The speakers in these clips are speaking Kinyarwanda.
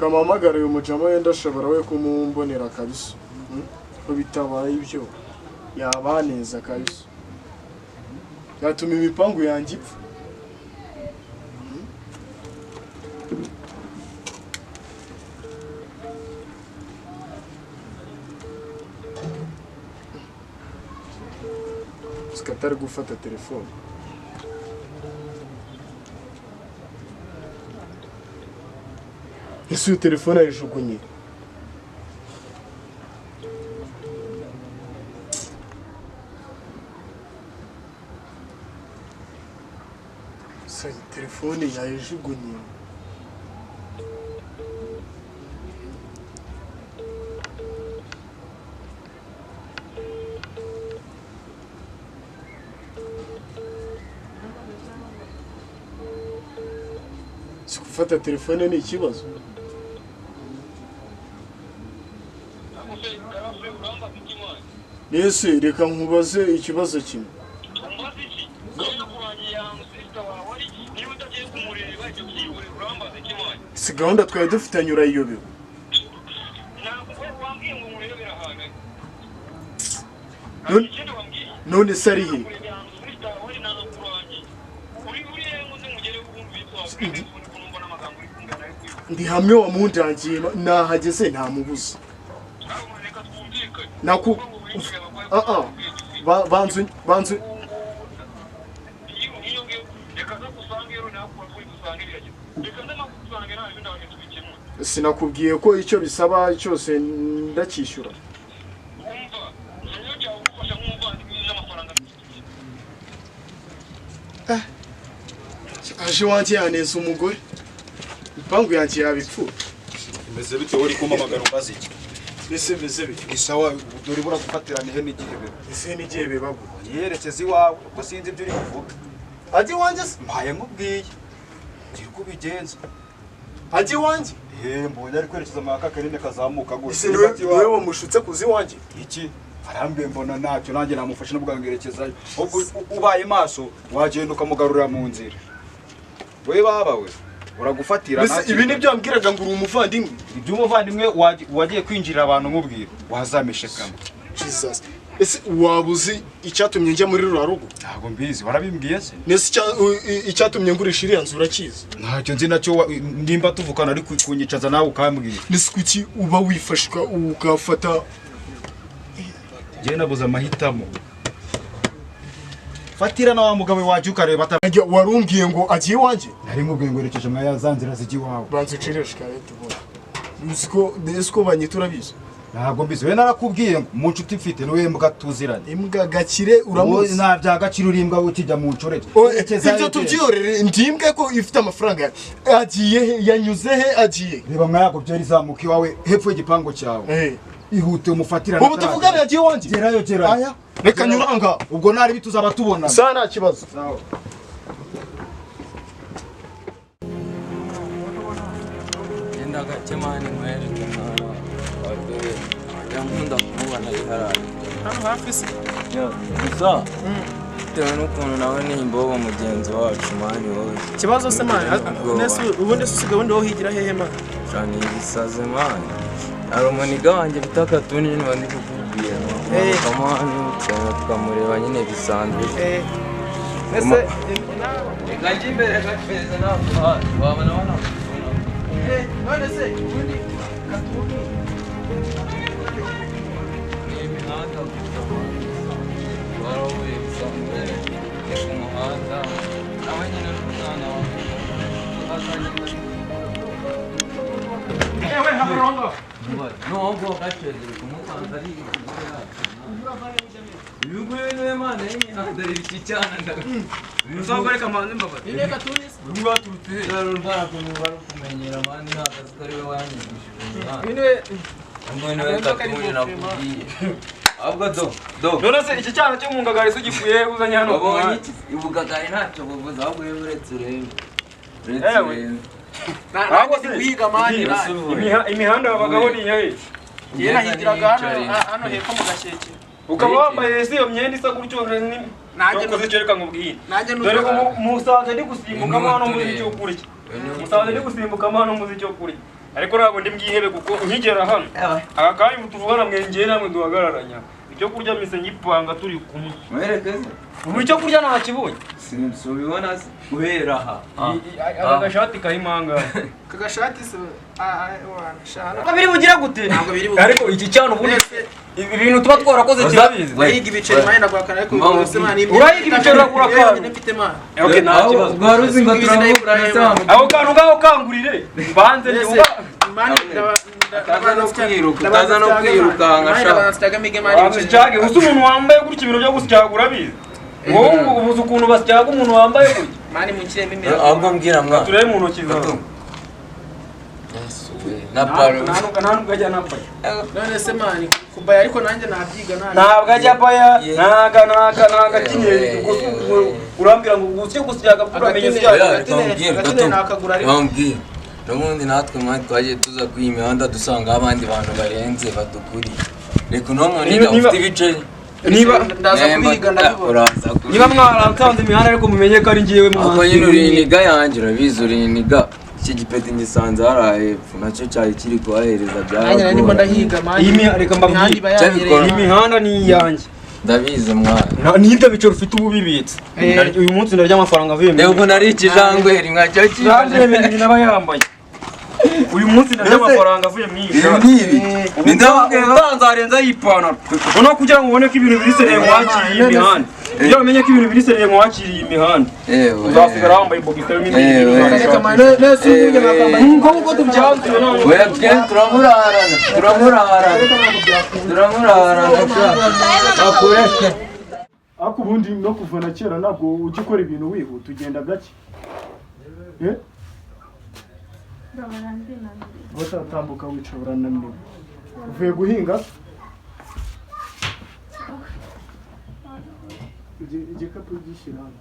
kamamagara uyu mujama wenda ashobora we kumumbonera kabisa ko bitabaye ibyo yabaneza kabisa yatuma imipangu yanjye ipfa sikatari gufata telefone ese iyo telefone ayijugunye telefone yayijugunye si gufata telefone ni ikibazo Nese reka nkubaze ikibazo kimwe si gahunda twari dufitanye urayiyobewe none se ari he ndi hamwe wa mundangiye nahageze ntamubuza naku banzu sinakubwiye ko icyo bisaba cyose ndakishyura aje wanjye yaneza umugore ipangu yanjye yabipfura imeze bite wari kumamagara umbaze iki ese meze bite isawa dore bura gufatirana ihe n'igihebe ese n'igihebe bagu yerekeza iwawe ubwo sinzi ibyo uri kuvuga aje wanjye mpaye nkubwiye ngira uko bigenza aje wanjye mbonye ari kwerekeza mu kakarine kazamuka gose niwe wamushutse kuzi wanjye iki arambwiye mbona ntacyo nanjye namufashe n'ubwo ngerekezayo ubwo ubaye maso wagenda ukamugarurira mu nzira we babawe uragufatira nacyo ibi nibyo ambwiraga ngo uri umuvandimwe ibyo umuvandimwe wagiye kwinjirira abantu nkubwira wazameshekamo Jesus ese wabuzi icyatumye njya muri rura rugo ntago mbizi warabimbwiye se nese icyatumye ngurisha iriya nzu urakizi ntacyo nzi nacyo ndimba tuvukana ari kunyicaza nawe ukambwira nese kuki uba wifashika ukafata je nabuza amahitamo fatira na wa mugabe waje ukareba atajya warumbwiye ngo agiye wanje nari nkubwiye ngo erekeje mwa yazanzira ziki wawe banze cireshka leta bo uziko banyitura bizo ntabwo mbizi we narakubwiye ngo mu nshuti mfite niwe mbwa tuziranye imbwa gakire uramuzi nta bya gaciro urimbwa ukijya mu ncoreke ibyo tubyorere ndimbwe ko ifite amafaranga agiye yanyuze he agiye reba mwa yago byari zamuka iwawe hepfo y'igipango cyawe ihute umufatira ubu tuvugane yagiye wanje gerayo aya reka nyuranga ubwo nari bituzaba tubona sana kibazo Yenda gakemani mwereke mwana wadore yankunda kumubona iharari hano hafi se gusa bitewe n'ukuntu nawe ni imbobo mugenzi wacu mani wowe kibazo se mani nese ubundi usiga wundi wo higira hehe mani cyane ibisaze mani hari umuniga wanjye bita Katuni niba ndi kukubwira kamani cyane tukamureba nyine bisanzwe nese gajya imbere gafeze ntabwo wabona wana none se ubundi Katuni ni imihanda gusa warahuye bisanzwe ni ku muhanda nawe nyine n'umwana wawe ewe hamurongo no gaceze kumusanza ari yuguye Imana y'imihanda ibiki cyane uzabareka manje mbaba ile Katuni rwaturutse rero kumenyera mani nakazi kari we wanyigishije mbone Katuni nakubwiye ahubwo do none se iki cyana cyo mu ngagari sugifuye uzanye hano babonye iki ubugagari ntacyo buvuze ahubwo uretse urebe ntabwo se guhiga mani imihanda babagaho ni yahe yena higiraga hano hepfo mu gasheke ukaba wambaye iyo myenda isa gutyo nanjye kuzicereka nkubwiye dore ko musanze ndi gusimbuka hano muzi cyo kurya musanze ndi gusimbuka hano muzi cyo kurya ariko ntabwo ndi bwihebe kuko nkigera hano aka kanya tuvugana mwengeye namwe duhagararanya icyo kurya mise ngipanga turi kumwe mwerekeze ubu icyo kurya ntakibonye sinubibona se guhera aha aka gashati kayimanga kagashati se ntabwo biri bugira gute ariko iki cyane ubundi ibintu tuba twarakoze kirabizi urayiga ibiceri mani nagwakana ariko urayiga ibiceri urakana mfite mani okay nta kibazo bwaruzi ngo turamukura aho kantu ngaho kangurire mbanze nyumva utaza no kwirukanka basyaga uzi umuntu wambaye gutya ibintu byo gusyaga urabizi wowe ubuze ukuntu basyaga umuntu wambaye gutya mani mukiremo imwe ahubwo mbwira mwa turebe mu ntoki zawe na paro ntabwo ajya napaya none se mani kubaya ariko nanjye nabyiga ntabwo ajya paya naga kinyeri urambwira ngo gusye gusyaga uramenye syaga bambwira n'ubundi natwe mwari twagiye tuza kuri iyi mihanda dusanga abandi bantu barenze badukuriye reka uno muntu ufite ibiceri niba ndaza kubiga ndabibona niba mwaransanze imihanda ariko mumenye ko ari ngiyewe ahubwo nyine uriniga yanjye urabizi uriniga iki gipeti ngisanze hariya hepfo nacyo cyari kiri kuhahereza nanjye ndimo ndahiga mani reka mbabwire iyi mihanda ni iyanjye ndabizi mwana ninde bicero ufite ubu bibitse uyu munsi ndarya amafaranga avuye reba ukuntu ari ikijangweri mwacyo kibaje naba yambaye uyu munsi ndarya amafaranga avuye mu iyi ni ndababwiye utanzarenza yipantaro noneho kugira ngo ubone ko ibintu birisereye mu wakiriye iyi mihanda kugira ngo umenye ko ibintu birisereye mu wakiriye iyi mihanda uzasigara wambaye bogisi nk'uko tubyanzuye webwe turamurarana ariko ubundi no kuva na kera ntabwo ujya ukora ibintu wihuta ugenda gake batatambuka wica urananiwe uvuye guhinga igikapu gishyira hano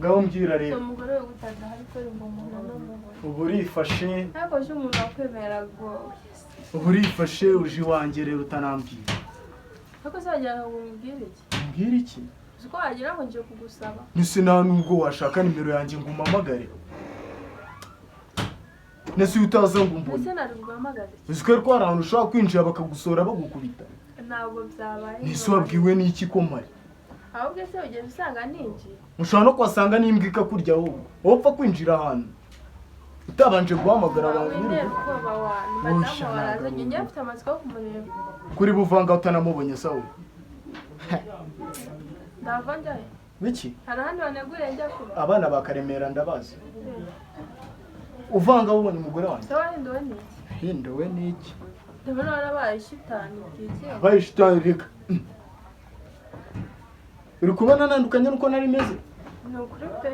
ngaho mbwira rero umugore we gutadahari ko ngo umuntu n'umugore ubu urifashe ariko je umuntu akwemera ngo ubu urifashe uje iwanjye rero utanambwira ariko se wagira ngo umbwire iki mbwira iki uko wagira ngo nje kugusaba nese nta nubwo washaka nimero yanjye ngo umpamagare nese iyo utaza ngo umbone ese nari guhamagara uzi ko hari ahantu ushobora kwinjira bakagusora bagukubita ntabwo byabaye nese wabwiwe n'iki ko mpari ahubwo se ugenda usanga ninjiye ushobora no kuhasanga n'imbwa ikakurya wowe upfa kwinjira ahantu utabanje guhamagara abantu wintera ubwoba wantu madamu warazanye njye mfite amatsiko yo kumureba kuri buvanga utanamubonye sawe ndava njyayo biki hari ahandi baneguriye njya kuba abana bakaremera ndabazi uvanga ubonye umugore wanjye se wahinduwe n'iki hinduwe n'iki ndabona warabaye shitani byikiye abaye shitani reka uri kubona nandukanye nuko nari meze ni ukuri pe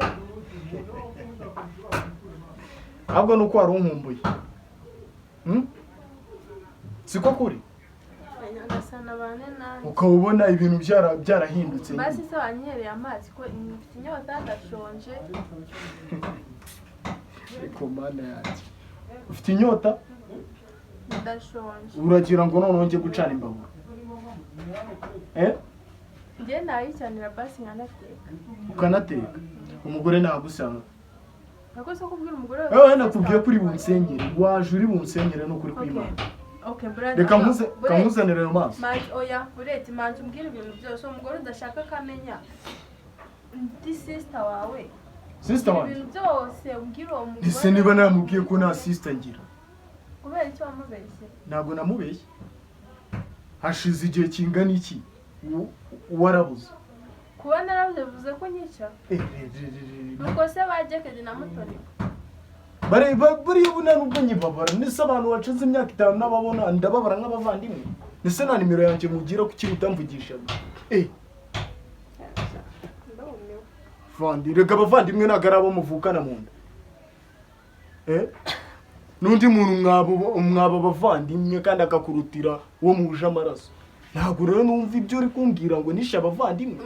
ahubwo nuko wari unkumbuye siko kuri nyagasana bane nanjye ukaba ubona ibintu byarahindutse basi se wanyereye amazi ko mfite inyota ndashonje ariko mana yanjye ufite inyota ndashonje uragira ngo noneho njye gucana imbabura njye nayicanira basi nkanateka ukanateka umugore nagusanga nako se kubwira umugore wewe nakubwiye kuri bunsengere waje uri bunsengere no kuri kwimana reka nkuzanire ayo mazi oya bureti manzi umbwira ibintu byose umugore udashaka akamenya ndi sister wawe sister wanjye ibintu byose umbwira uwo mugore ese niba namubwiye ko nta sister ngira kubera icyo wamubeshye ntabwo namubeshye hashize igihe kingana iki warabuze kuba narabuze bivuze ko nyica nuko se bajyekedi na mutoni bariya ubu nta nubwo nyibabara nese abantu bacize imyaka 5 n'ababona ndababara nk'abavandimwe nese nta nimero yanjye mugira kuki utamvugishaga reka abavandimwe ntabwo ari abo muvukana mu nda n'undi muntu mwaba abavandimwe kandi akakurutira uwo muhuje amaraso ntabwo rero numva ibyo uri kumbwira ngo nishe abavandimwe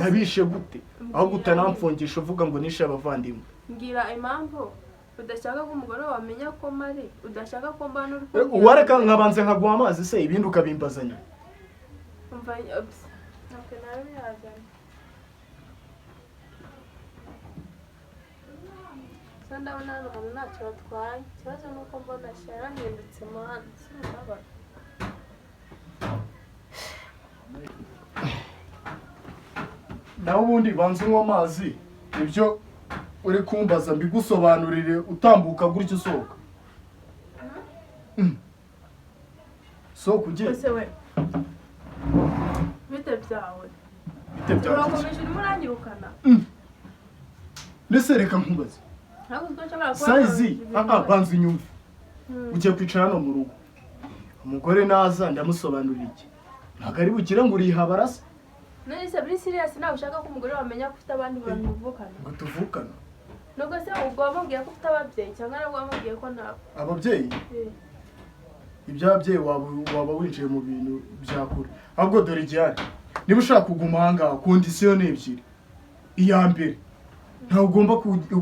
nabishe gute aho gutanamfungisha uvuga ngo nishe abavandimwe ngira impamvu udashaka ko umugore wamenya ko mari udashaka ko mbana uri uwareka nkabanza nkaguha amazi se ibindi ukabimbazanya umva okay nawe yazana ndabona hano hantu ntacyo batwaye ikibazo ni uko mbona yarahindutse mwana sinabona naho ubundi banze unywa amazi ibyo uri kumbaza mbigusobanurire utambuka gutyo usohoka sohoka ugenda ese we bite byawe bite byawe urakomeje urimo uranyirukana ndetse reka nkubaze sayizi banze inyumve ugiye kwicara hano mu rugo umugore naza ndamusobanurira iki ntabwo ari bukire ngo urihabara se none se buri serious nawe ushaka ko umugore wamenya ko ufite abandi bantu muvukana ngo tuvukana nubwo se ubwo wamubwiye ko ufite ababyeyi cyangwa nabwo wamubwiye ko ntabwo ababyeyi iby'ababyeyi waba winjiye mu bintu byakure ahubwo dore igihari niba ushaka kuguma ahangaha kondisiyo ni ebyiri iya mbere ntabwo ugomba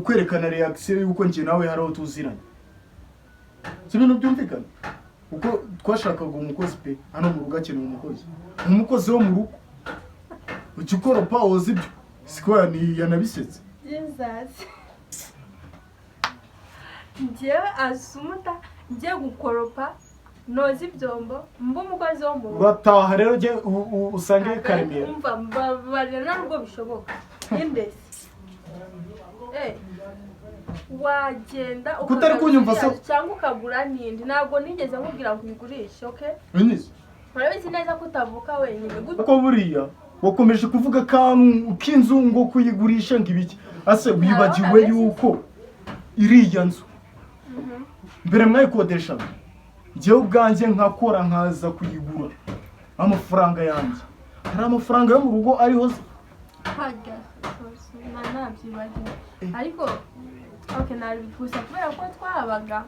kwerekana reaction y'uko njye nawe hari aho tuziranye si ibintu byumvikana kuko twashakaga umukozi pe hano mu rugo akeneye umukozi wo mu rugo ujya ukoropa woza ibyo siko yanabisetse Jesus njyewe asumuta ngiye gukoropa noza ibyombo mba umukozi wo mu rugo bataha rero usange karemera umva mbabarira nubwo bishoboka imbese wagenda kutari kunyumva se cyangwa ukagura n'indi ntabwo nigeze nkubwira ngo uyigurishe okay urabizi neza ko utavuka wenyine kuko buriya wakomeje kuvuga kantu k'inzu ngo kuyigurisha ngo ibiki ase wibagiwe yuko iriya nzu mbere mwayikodeshaga njyewe ubwanjye nkakora nkaza kuyigura amafaranga yanjye hari amafaranga yo mu rugo ariho hajya nabyibagiwe ariko okay nabikusa kubera ko twahabaga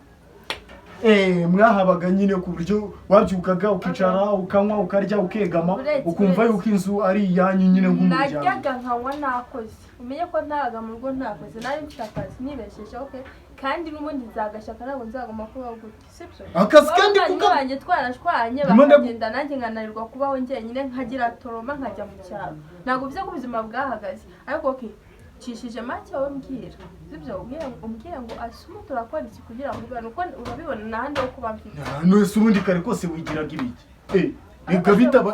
mwahabaga nyine ku buryo wabyukaga ukicara ukanywa ukarya ukegama ukumva yuko inzu ari iyanyu nyine nk'umuryango najyaga nkanywa nakoze umenye ko ntaga mu rugo ntakoze nari mfite akazi nibesheje okay kandi n'ubundi nzagashaka ntabwo nzagomba kubaho gutya sibyo akazi kandi kuko twarashwanye bakagenda nanjye nkananirwa kubaho njyenyine nkagira toroma nkajya mu cyaro ntabwo bivuze ko ubuzima bwahagaze ariko okay cishije make wowe mbwira sibyo umbwira ngo asumu turakora iki kugira ngo ubone uko urabibona n'ahandi ho kuba mfite nose ubundi kare kose wigiraga ibiki reka bitaba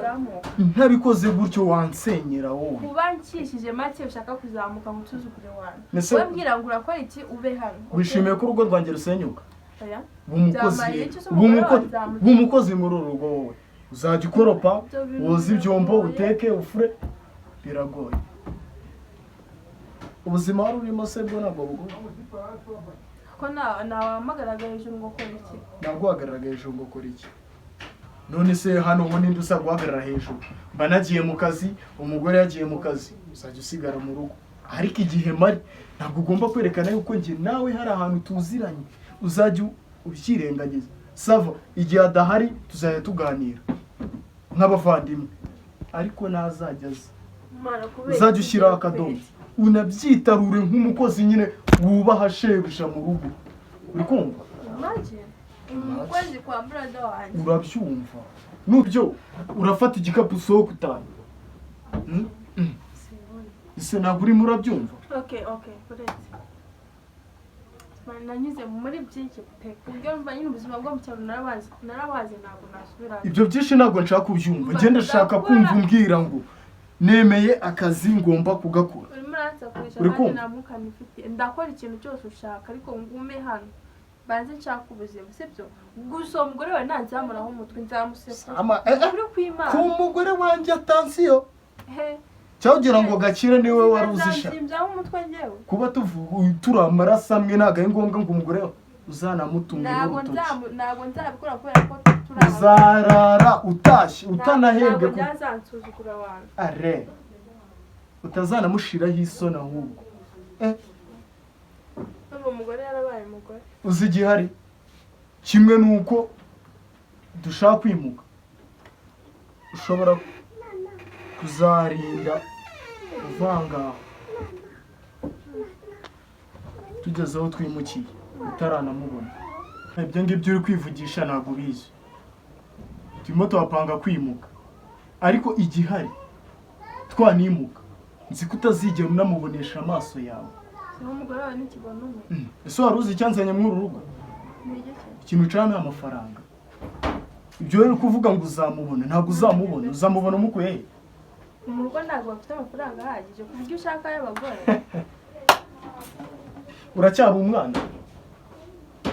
ntabikoze gutyo wansenyera wowe kuba ncishije make ushaka kuzamuka ngo tuzukure wanjye wowe mbwira ngo urakora iki ube hano wishimiye ko urugo rwanjye rusenyuka bumukozi muri uru rugo wowe uzajya ukoropa woza ibyombo uteke ufure biragoye ubuzima wari urimo se bwo ntabwo bugoye ko nawahamagaraga hejuru ngo ukora iki ntabwo uhagararaga hejuru ngo ukora iki none se hano ho ninde usa guhagarara hejuru mba nagiye mu kazi umugore yagiye mu kazi uzajya usigara mu rugo ariko igihe mari ntabwo ugomba kwerekana yuko njye nawe hari ahantu tuziranye uzajya ubyirengagiza sava igihe adahari tuzajya tuganira nk'abavandimwe ariko nazajya aza uzajya ushyiraho akadomo unabyitarure nk'umukozi nyine wubaha shebuja mu rugo uri kumva umukozi kwa brada wanjye urabyumva nubyo urafata igikapu usohoka utanu ese ntabwo urimo urabyumva okay uretse nanyuze muri byinshi pe kubyo mva nyine ubuzima bwo mu cyaro narabazi ntabwo nasubira ibyo byinshi ntabwo nshaka kubyumva ngenda ndashaka kumva umbwira ngo nemeye akazi ngomba kugakora uri kumva ndakora ikintu cyose ushaka ariko ngume hano banze nshaka ubuzima sibyo gusa umugore wawe ntanzamuraho umutwe nzamuseka uri kwimana ku mugore wanjye atansiyo cyawugira ngo gakire niwe wari uzisha kuba turi amaraso amwe ntabwo ari ngombwa ngo umugore uzanamutungira urutoki ntabwo nzabikora kubera ko uzarara utashye utanahembwe ntabwo byazansuzugura wanjye are utazanamushiraho isoni ahubwo umugore yarabaye umugore uzi igihari kimwe nuko dushaka kwimuka ushobora kuzarinda uvanga tugeze aho twimukiye utaranamubona ibyo ngibyo uri kwivugisha ntabwo ubizi turimo tuhapanga kwimuka ariko igihari twanimuka nzi ko utazigera unamubonesha amaso yawe umugore wawe n'ikibona umwe. Ese wari uzi icyanzanye muri uru rugo? Ikintu cyane amafaranga. Ibyo rero kuvuga ngo uzamubona, ntabwo uzamubona, uzamubona umukuye he? Mu rugo ntabwo bafite amafaranga ahagije ku buryo ushaka y'abagore.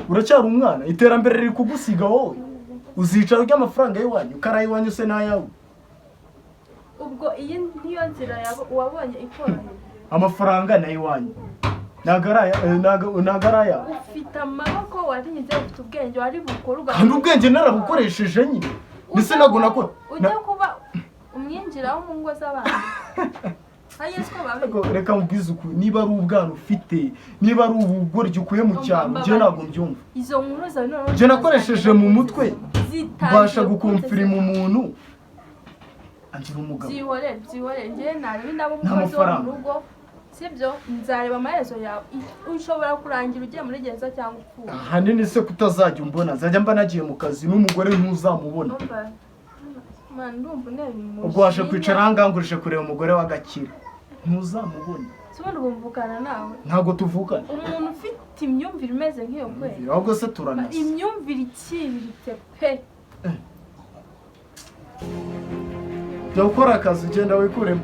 Uracyari umwana, iterambere riri kugusiga wowe. Uzicara urya amafaranga y'iwanyu, ukaraye iwanyu se n'ayawe. Ubwo iyi niyo nzira wabonye ikoroheye. Amafaranga na iwanyu. Nagaraya. Ufite amaboko warize, ufite ubwenge wari bukora ugakoresha. Kandi ubwenge narabukoresheje nyine. Nise nago nakora. Ujya kuba umwinjiraho mu ngo z'abantu. Reka mubwize ukuri, niba ari ubwana ufite, niba ari ubugoryi ukuye mu cyaro, je ntabwo mbyumva. Izo nkuru zawe none je nakoresheje mu mutwe mbasha gukomfirima umuntu angira umugabo. Byihorere ngiye nabi nabo mukozi wo mu rugo, sibyo? Nzareba amaherezo yawe. Ushobora kurangira ugiye muri gereza cyangwa upfuye. Hanini se kutazajya umbona, nzajya mba nagiye mu kazi n'umugore ntuzamubona. Ubwo waje kwicara ahangaha kureba umugore w'agakira, ntuzamubona. Sibundi bumvukana nawe? Ntabwo tuvukana. Umuntu ufite imyumvire imeze nk'iyo kweli. Ahubwo se turanasa. Imyumvire iciriritse pe. Jya ukora akazi ugenda wikuremo.